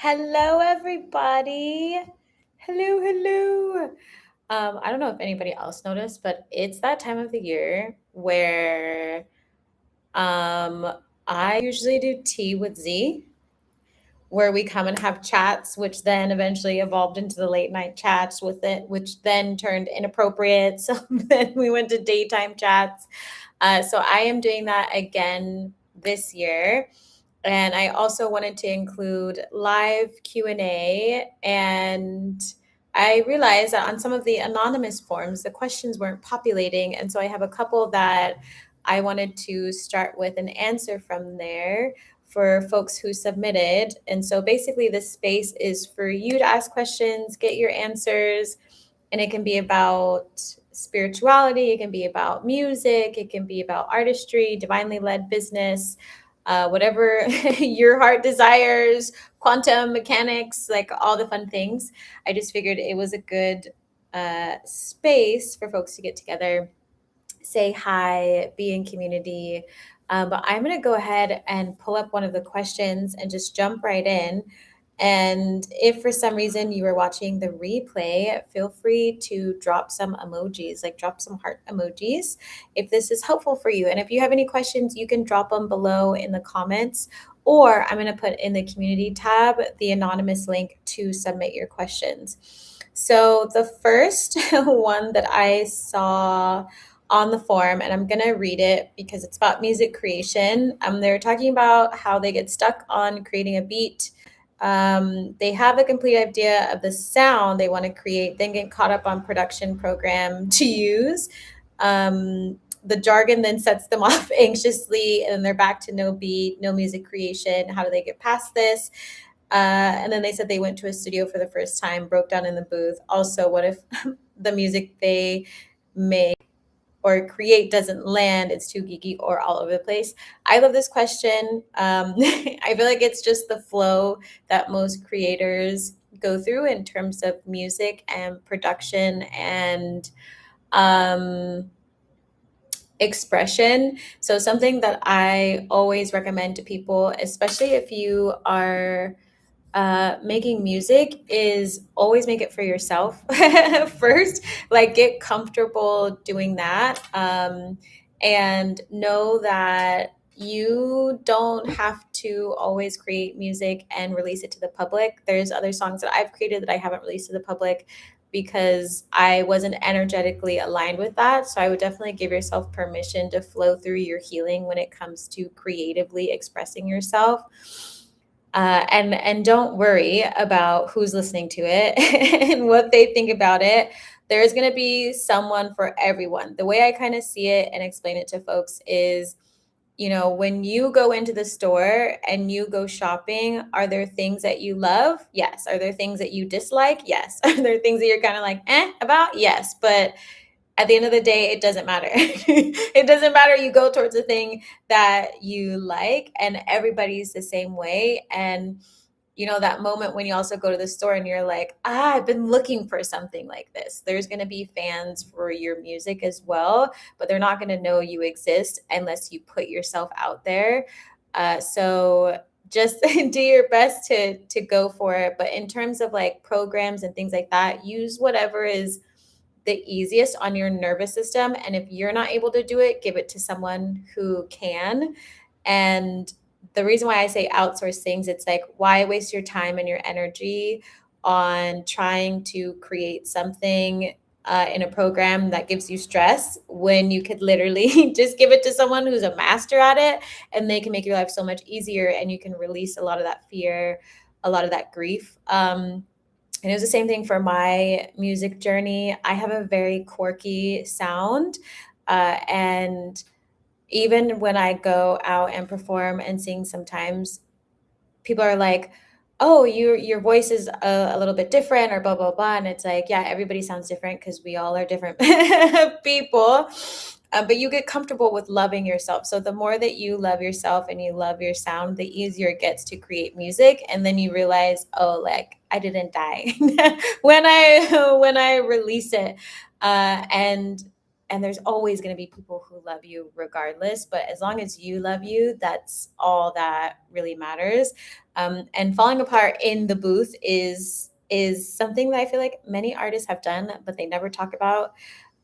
Hello, everybody. Hello. I don't know if anybody else noticed, but it's that time of the year where um, I usually do tea with Z, where we come and have chats, which then eventually evolved into the late night chats with it, which then turned inappropriate. So then we went to daytime chats. So I am doing that again this year. And I also wanted to include live Q&A, and I realized that on some of the anonymous forms the questions weren't populating, and so I have a couple that I wanted to start with and answer from there for folks who submitted. And so basically this space is for you to ask questions, get your answers, and it can be about spirituality, it can be about music, it can be about artistry, divinely led business, whatever your heart desires, quantum mechanics, like all the fun things. I just figured it was a good space for folks to get together, say hi, be in community. But I'm going to go ahead and pull up one of the questions and just jump right in. And if for some reason you are watching the replay, feel free to drop some emojis, like drop some heart emojis if this is helpful for you. And if you have any questions, you can drop them below in the comments, or I'm going to put in the community tab the anonymous link to submit your questions. So the first one that I saw on the form, and I'm going to read it because it's about music creation. They're talking about how they get stuck on creating a beat. They have a complete idea of the sound they want to create, then get caught up on production program to use. The jargon then sets them off anxiously, and they're back to no beat, no music creation. How do they get past this? And then they said they went to a studio for the first time, broke down in the booth. Also, what if the music they make or create doesn't land, it's too geeky or all over the place? I love this question. I feel like it's just the flow that most creators go through in terms of music and production and expression. So something that I always recommend to people, especially if you are making music, is always make it for yourself first. Like, get comfortable doing that, and know that you don't have to always create music and release it to the public. There's other songs that I've created that I haven't released to the public because I wasn't energetically aligned with that. So I would definitely give yourself permission to flow through your healing when it comes to creatively expressing yourself. And don't worry about who's listening to it and what they think about it. There's going to be someone for everyone. The way I kind of see it and explain it to folks is, when you go into the store and you go shopping, are there things that you love? Yes. Are there things that you dislike? Yes. Are there things that you're kind of like about? Yes. But at the end of the day, it doesn't matter. It doesn't matter. You go towards the thing that you like, and everybody's the same way. And that moment when you also go to the store and you're like, I've been looking for something like this. There's going to be fans for your music as well, but they're not going to know you exist unless you put yourself out there. So just do your best to go for it. But in terms of like programs and things like that, use whatever is the easiest on your nervous system. And if you're not able to do it, give it to someone who can. And the reason why I say outsource things, it's like, why waste your time and your energy on trying to create something in a program that gives you stress when you could literally just give it to someone who's a master at it, and they can make your life so much easier, and you can release a lot of that fear, a lot of that grief. And it was the same thing for my music journey. I have a very quirky sound. And even when I go out and perform and sing, sometimes people are like, oh, your voice is a little bit different, or blah, blah, blah. And it's like, yeah, everybody sounds different because we all are different people. But you get comfortable with loving yourself. So the more that you love yourself and you love your sound, the easier it gets to create music. And then you realize, oh, like, I didn't die when I release it. And and there's always going to be people who love you regardless, but as long as you love you, that's all that really matters. And falling apart in the booth is something that I feel like many artists have done, but they never talk about.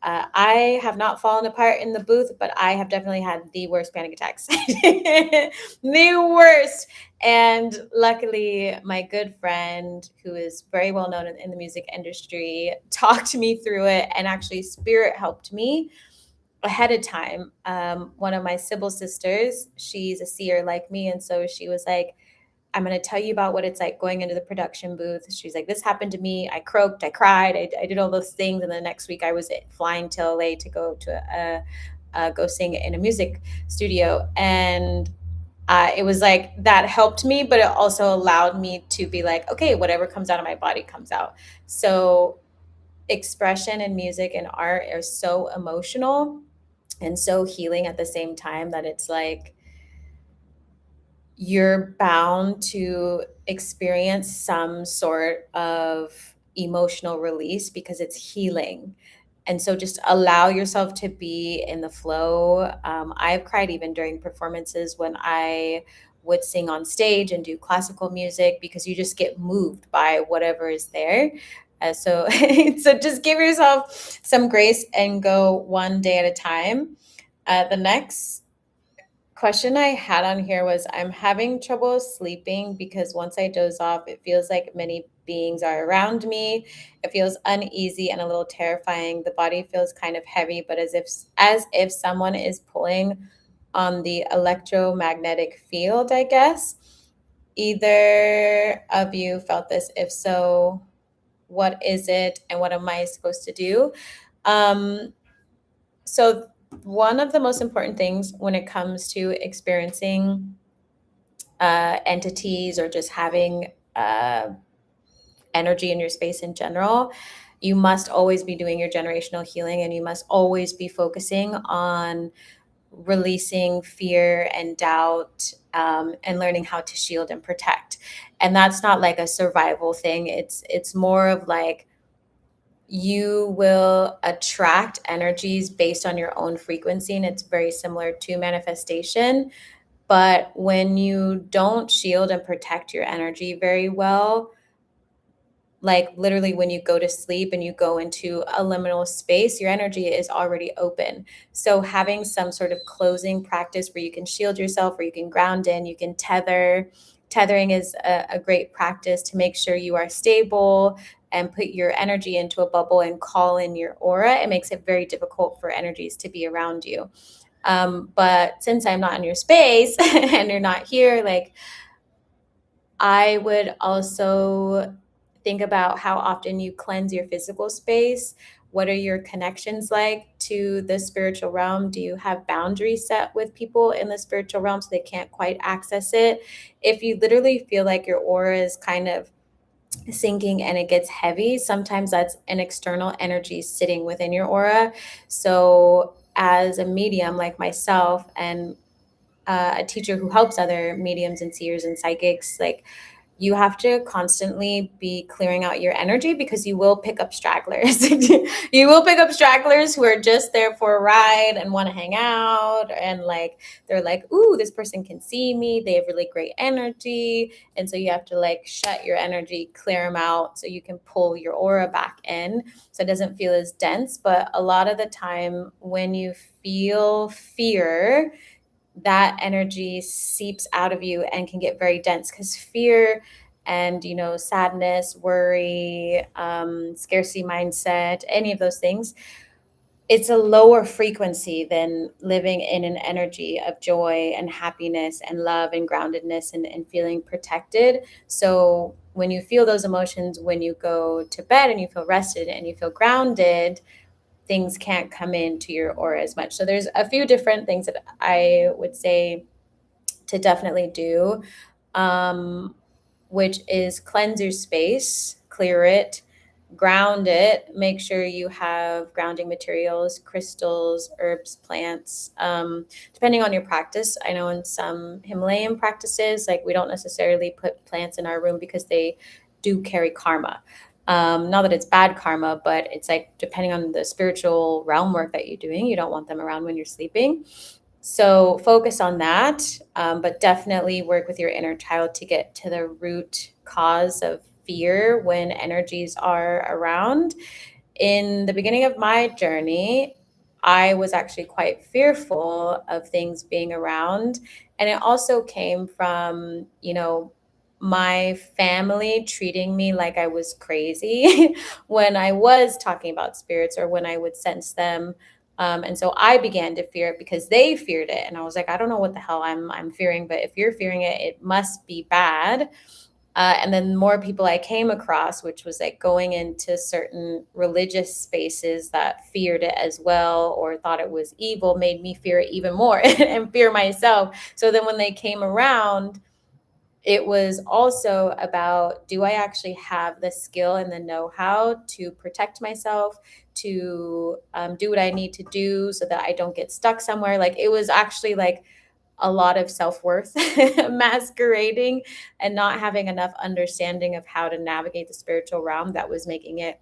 I have not fallen apart in the booth, but I have definitely had the worst panic attacks. The worst. And luckily, my good friend, who is very well known in the music industry, talked me through it, and actually, spirit helped me ahead of time. One of my Sybil sisters, she's a seer like me. And so she was like, I'm going to tell you about what it's like going into the production booth. She's like, this happened to me. I croaked, I cried, I did all those things. And the next week I was flying to LA to go to go sing in a music studio. And it was like, that helped me, but it also allowed me to be like, okay, whatever comes out of my body comes out. So expression and music and art are so emotional and so healing at the same time that it's like, you're bound to experience some sort of emotional release because it's healing. And so just allow yourself to be in the flow. I've cried even during performances when I would sing on stage and do classical music because you just get moved by whatever is there. So, so just give yourself some grace and go one day at a time. The next question I had on here was, I'm having trouble sleeping because once I doze off, it feels like many beings are around me. It feels uneasy and a little terrifying. The body feels kind of heavy, but as if someone is pulling on the electromagnetic field, I guess. Either of you felt this? If so, what is it and what am I supposed to do? So one of the most important things when it comes to experiencing entities or just having energy in your space in general, you must always be doing your generational healing, and you must always be focusing on releasing fear and doubt, and learning how to shield and protect. And that's not like a survival thing. It's more of like, you will attract energies based on your own frequency, and it's very similar to manifestation. But when you don't shield and protect your energy very well, like literally when you go to sleep and you go into a liminal space, your energy is already open. So having some sort of closing practice where you can shield yourself, where you can ground in, you can tether. Tethering is a great practice to make sure you are stable and put your energy into a bubble and call in your aura. It makes it very difficult for energies to be around you. But since I'm not in your space and you're not here, like, I would also think about how often you cleanse your physical space. What are your connections like to the spiritual realm? Do you have boundaries set with people in the spiritual realm so they can't quite access it? If you literally feel like your aura is kind of sinking and it gets heavy, sometimes that's an external energy sitting within your aura. So, as a medium like myself and a teacher who helps other mediums and seers and psychics, like, you have to constantly be clearing out your energy because you will pick up stragglers. You will pick up stragglers who are just there for a ride and want to hang out. And like, they're like, ooh, this person can see me. They have really great energy. And so you have to like shut your energy, clear them out so you can pull your aura back in so it doesn't feel as dense. But a lot of the time when you feel fear, that energy seeps out of you and can get very dense because fear and sadness, worry, scarcity mindset, any of those things, it's a lower frequency than living in an energy of joy and happiness and love and groundedness and feeling protected. So when you feel those emotions, when you go to bed and you feel rested and you feel grounded, things can't come into your aura as much. So there's a few different things that I would say to definitely do, um, which is cleanse your space, clear it, ground it, make sure you have grounding materials, crystals, herbs, plants, depending on your practice. I know in some Himalayan practices, like, we don't necessarily put plants in our room because they do carry karma. Not that it's bad karma, but it's like depending on the spiritual realm work that you're doing, you don't want them around when you're sleeping. So focus on that, but definitely work with your inner child to get to the root cause of fear when energies are around. In the beginning of my journey, I was actually quite fearful of things being around. And it also came from, my family treating me like I was crazy when I was talking about spirits or when I would sense them. And so I began to fear it because they feared it. And I was like, I don't know what the hell I'm fearing, but if you're fearing it, it must be bad. And then more people I came across, which was like going into certain religious spaces that feared it as well or thought it was evil, made me fear it even more and fear myself. So then when they came around, it was also about, do I actually have the skill and the know-how to protect myself, to do what I need to do so that I don't get stuck somewhere? Like it was actually like a lot of self-worth masquerading and not having enough understanding of how to navigate the spiritual realm that was making it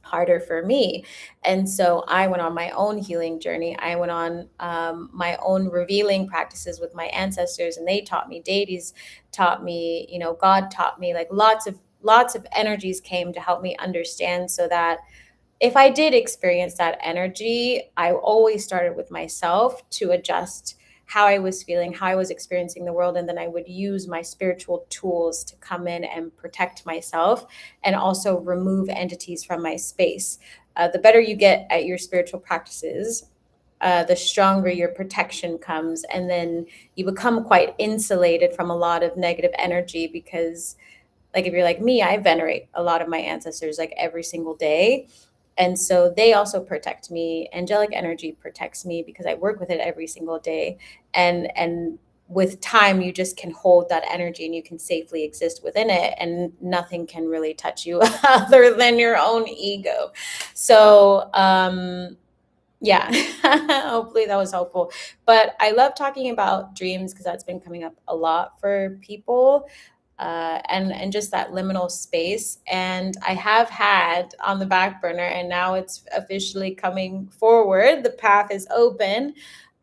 harder for me. And so I went on my own healing journey. I went on my own revealing practices with my ancestors, and they taught me, deities taught me, God taught me, like lots of energies came to help me understand, so that if I did experience that energy, I always started with myself to adjust how I was feeling, how I was experiencing the world. And then I would use my spiritual tools to come in and protect myself and also remove entities from my space. The better you get at your spiritual practices, the stronger your protection comes. And then you become quite insulated from a lot of negative energy because, like, if you're like me, I venerate a lot of my ancestors like every single day. And so they also protect me. Angelic energy protects me because I work with it every single day. And with time, you just can hold that energy and you can safely exist within it, and nothing can really touch you other than your own ego. So yeah, hopefully that was helpful. But I love talking about dreams because that's been coming up a lot for people, and just that liminal space. And I have had on the back burner, and now it's officially coming forward. The path is open.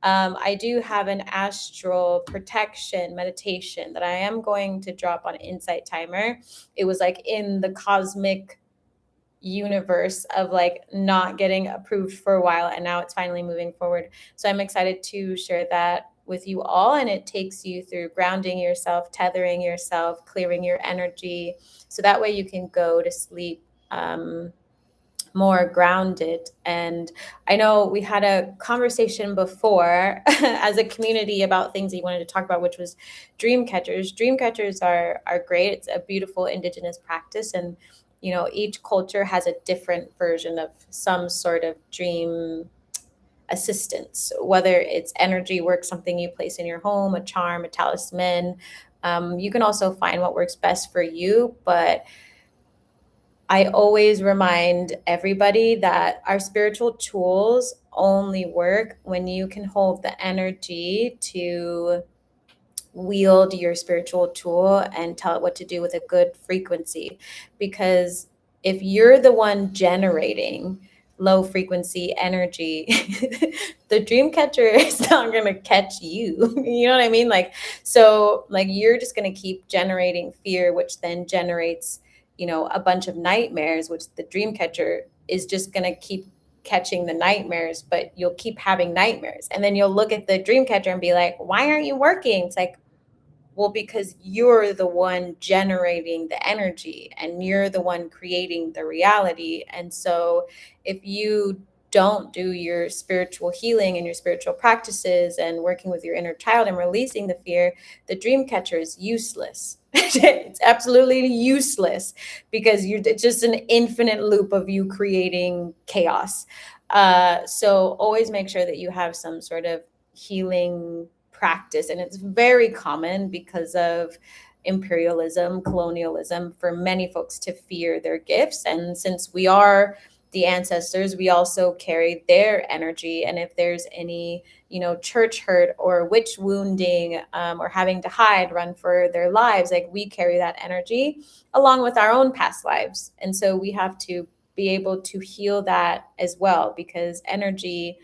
I do have an astral protection meditation that I am going to drop on Insight Timer. It was like in the cosmic universe of like not getting approved for a while, and now it's finally moving forward. So I'm excited to share that with you all, and it takes you through grounding yourself, tethering yourself, clearing your energy, so that way you can go to sleep more grounded. And I know we had a conversation before as a community about things that you wanted to talk about, which was dream catchers. Dream catchers are great. It's a beautiful indigenous practice, and each culture has a different version of some sort of dream assistance, whether it's energy work, something you place in your home, a charm, a talisman. You can also find what works best for you, but I always remind everybody that our spiritual tools only work when you can hold the energy to wield your spiritual tool and tell it what to do with a good frequency. Because if you're the one generating low frequency energy, the dream catcher is not going to catch you. You know what I mean? So you're just going to keep generating fear, which then generates, a bunch of nightmares, which the dream catcher is just going to keep catching the nightmares, but you'll keep having nightmares. And then you'll look at the dream catcher and be like, why aren't you working? It's like, well, because you're the one generating the energy and you're the one creating the reality. And so if you don't do your spiritual healing and your spiritual practices and working with your inner child and releasing the fear, the dream catcher is useless. It's absolutely useless because it's just an infinite loop of you creating chaos. So always make sure that you have some sort of healing practice. And it's very common because of imperialism, colonialism, for many folks to fear their gifts. And since we are the ancestors, we also carry their energy. And if there's any, church hurt or witch wounding, or having to hide, run for their lives, like we carry that energy along with our own past lives. And so we have to be able to heal that as well, because energy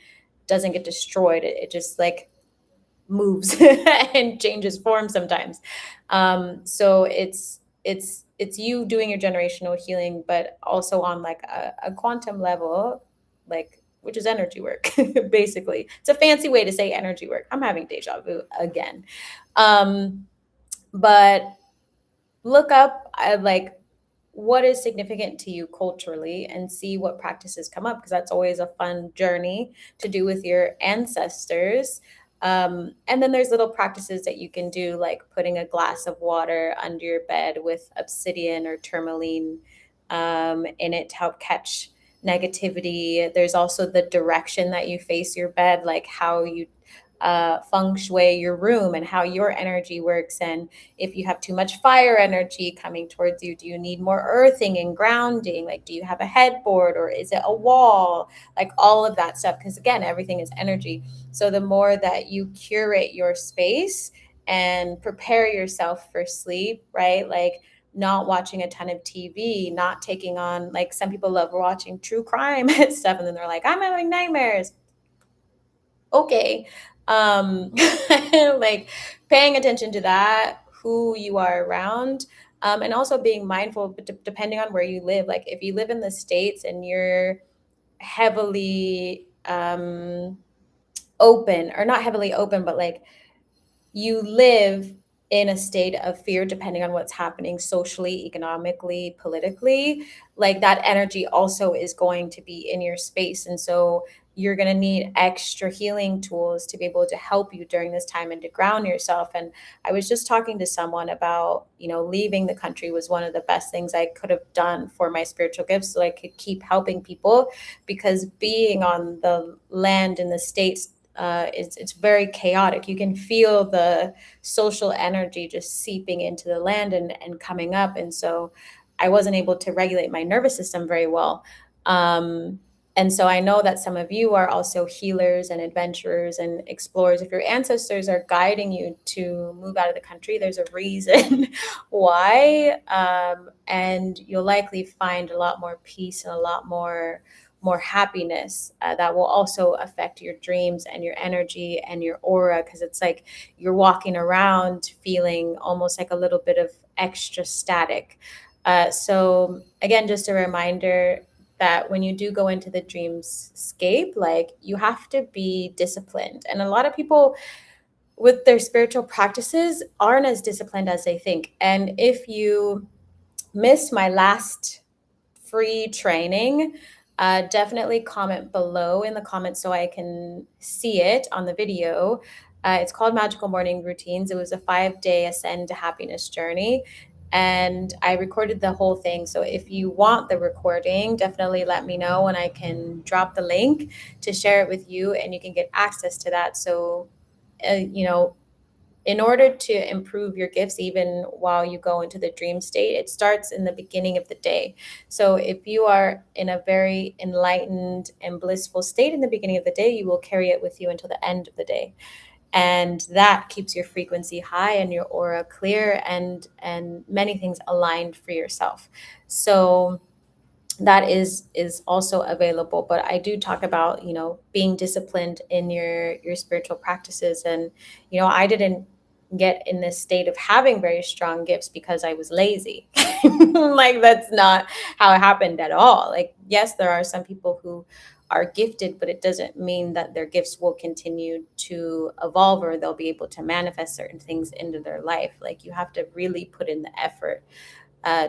doesn't get destroyed. It just like moves and changes form sometimes. So it's you doing your generational healing, but also on like a quantum level, like, which is energy work. Basically, it's a fancy way to say energy work. I'm having deja vu again. But look up, like, what is significant to you culturally, and see what practices come up, because that's always a fun journey to do with your ancestors. And then there's little practices that you can do, like putting a glass of water under your bed with obsidian or tourmaline in it to help catch negativity. There's also the direction that you face your bed, like how you feng shui your room and how your energy works. And if you have too much fire energy coming towards you, do you need more earthing and grounding? Like, do you have a headboard, or is it a wall? Like all of that stuff. Because again, everything is energy. So the more that you curate your space and prepare yourself for sleep, right? Like, not watching a ton of TV, not taking on, like, some people love watching true crime and stuff, and then they're like, I'm having nightmares. Okay. Like, paying attention to that, who you are around, and also being mindful, depending on where you live. Like, if you live in the States and you're heavily open, or not heavily open, but like you live in a state of fear, depending on what's happening socially, economically, politically, like that energy also is going to be in your space. And so you're going to need extra healing tools to be able to help you during this time and to ground yourself. And I was just talking to someone about, leaving the country was one of the best things I could have done for my spiritual gifts, so I could keep helping people. Because being on the land in the States, it's very chaotic. You can feel the social energy just seeping into the land and coming up. And so I wasn't able to regulate my nervous system very well. And so I know that some of you are also healers and adventurers and explorers. If your ancestors are guiding you to move out of the country, there's a reason why. And you'll likely find a lot more peace and a lot more happiness, that will also affect your dreams and your energy and your aura, because it's like you're walking around feeling almost like a little bit of extra static. So again, just a reminder that when you do go into the dreamscape, like, you have to be disciplined. And a lot of people with their spiritual practices aren't as disciplined as they think. And if you missed my last free training, definitely comment below in the comments so I can see it on the video. It's called Magical Morning Routines. It was a 5-day ascend to happiness journey. And I recorded the whole thing. So if you want the recording, definitely let me know and I can drop the link to share it with you, and you can get access to that. So, in order to improve your gifts, even while you go into the dream state, it starts in the beginning of the day. So if you are in a very enlightened and blissful state in the beginning of the day, you will carry it with you until the end of the day. And that keeps your frequency high and your aura clear, and many things aligned for yourself. So that is also available. But I do talk about, being disciplined in your spiritual practices. And I didn't get in this state of having very strong gifts because I was lazy. Like, that's not how it happened at all. Like, yes, there are some people who are gifted, but it doesn't mean that their gifts will continue to evolve, or they'll be able to manifest certain things into their life. Like, you have to really put in the effort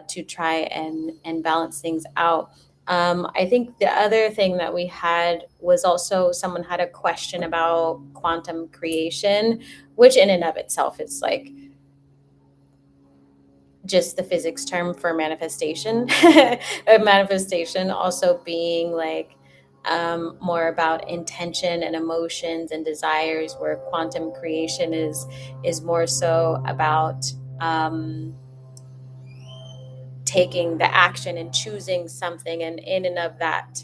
to try and balance things out. I think the other thing that we had was also, someone had a question about quantum creation, which in and of itself is like just the physics term for manifestation. Manifestation also being like more about intention and emotions and desires, where quantum creation is more so about taking the action and choosing something, and in and of that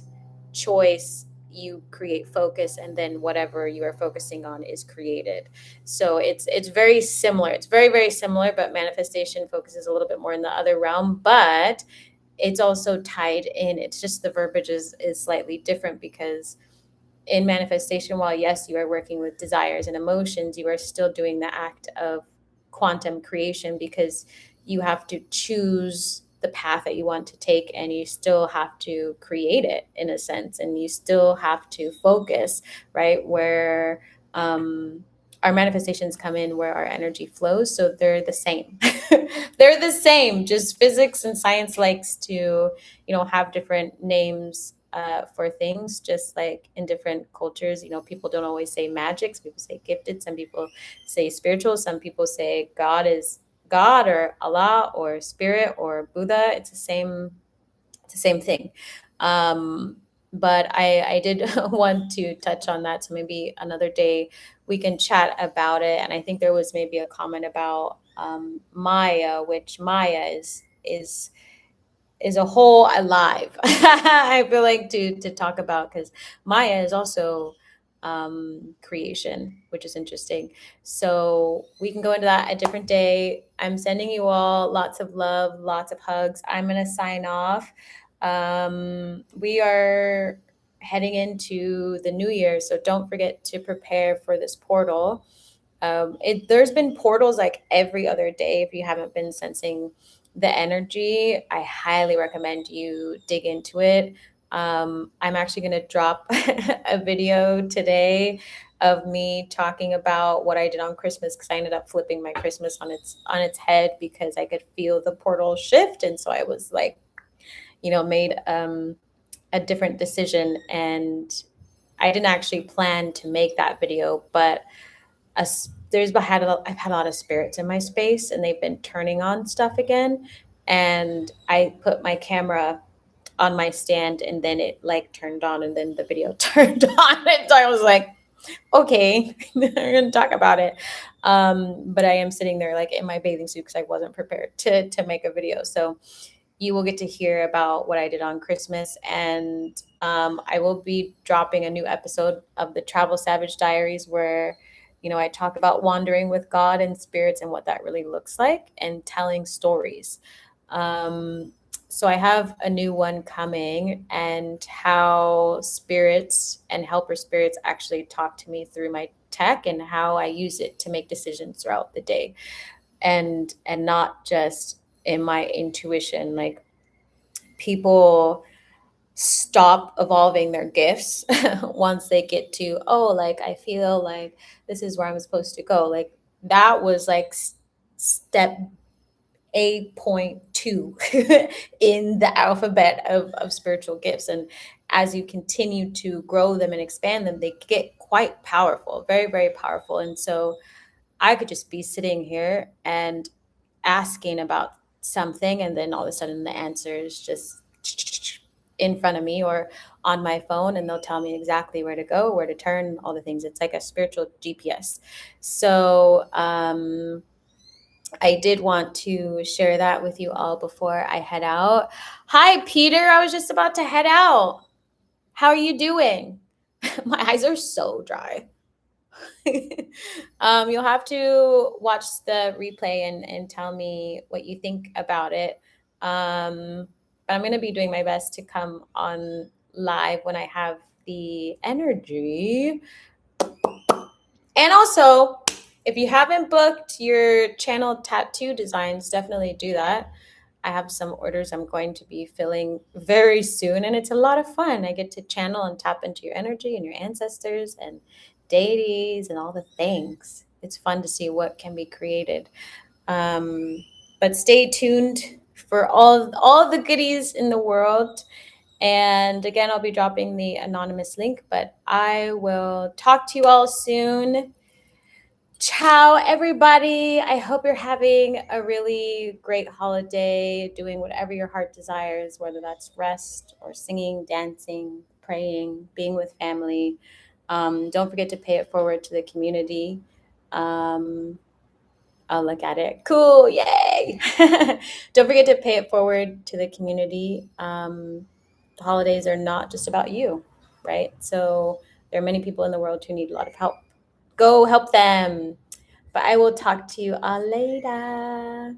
choice, you create focus, and then whatever you are focusing on is created. So it's very similar. It's very, very similar, but manifestation focuses a little bit more in the other realm, but it's also tied in. It's just the verbiage is slightly different, because in manifestation, while yes, you are working with desires and emotions, you are still doing the act of quantum creation, because you have to choose the path that you want to take, and you still have to create it in a sense, and you still have to focus, right? Where our manifestations come in, where our energy flows. So they're the same. They're the same. Just physics and science likes to, have different names for things, just like in different cultures. People don't always say magic. Some people say gifted. Some people say spiritual. Some people say God is God, or Allah, or spirit, or Buddha. It's the same thing. Um, but I did want to touch on that. So maybe another day we can chat about it. And I think there was maybe a comment about Maya, which Maya is a whole alive. I feel like to talk about, because Maya is also creation, which is interesting. So we can go into that a different day. I'm sending you all lots of love, lots of hugs. I'm gonna sign off. We are heading into the new year, so don't forget to prepare for this portal. There's been portals like every other day. If you haven't been sensing the energy, I highly recommend you dig into it. I'm actually going to drop a video today of me talking about what I did on Christmas, because I ended up flipping my Christmas on its head, because I could feel the portal shift, and so I was like, made a different decision, and I didn't actually plan to make that video, but I've had a lot of spirits in my space, and they've been turning on stuff again. And I put my camera on my stand, and then it like turned on, and then the video turned on. And so I was like, okay, we're gonna talk about it. But I am sitting there like in my bathing suit, because I wasn't prepared to make a video. So you will get to hear about what I did on Christmas. And I will be dropping a new episode of the Travel Savage Diaries, where, I talk about wandering with God and spirits, and what that really looks like, and telling stories. Um, so I have a new one coming, and how spirits and helper spirits actually talk to me through my tech, and how I use it to make decisions throughout the day, and not just in my intuition. Like, people stop evolving their gifts once they get to, oh, like, I feel like this is where I'm supposed to go. Like, that was like step 8.2 in the alphabet of spiritual gifts. And as you continue to grow them and expand them, they get quite powerful, very, very powerful. And so I could just be sitting here and asking about something, and then all of a sudden the answer is just in front of me, or on my phone, and they'll tell me exactly where to go, where to turn, all the things. It's like a spiritual GPS. So I did want to share that with you all before I head out. Hi, Peter. I was just about to head out. How are you doing? My eyes are so dry. You'll have to watch the replay and tell me what you think about it. But I'm going to be doing my best to come on live when I have the energy. And also, if you haven't booked your channel tattoo designs, definitely do that. I have some orders I'm going to be filling very soon, and it's a lot of fun. I get to channel and tap into your energy and your ancestors and deities and all the things. It's fun to see what can be created. But stay tuned for all the goodies in the world. And again, I'll be dropping the anonymous link, but I will talk to you all soon. Ciao, everybody. I hope you're having a really great holiday, doing whatever your heart desires, whether that's rest or singing, dancing, praying, being with family. Don't forget to pay it forward to the community. I'll look at it. Cool. Yay. Don't forget to pay it forward to the community. the holidays are not just about you, right? So there are many people in the world who need a lot of help. Go help them. But I will talk to you all later.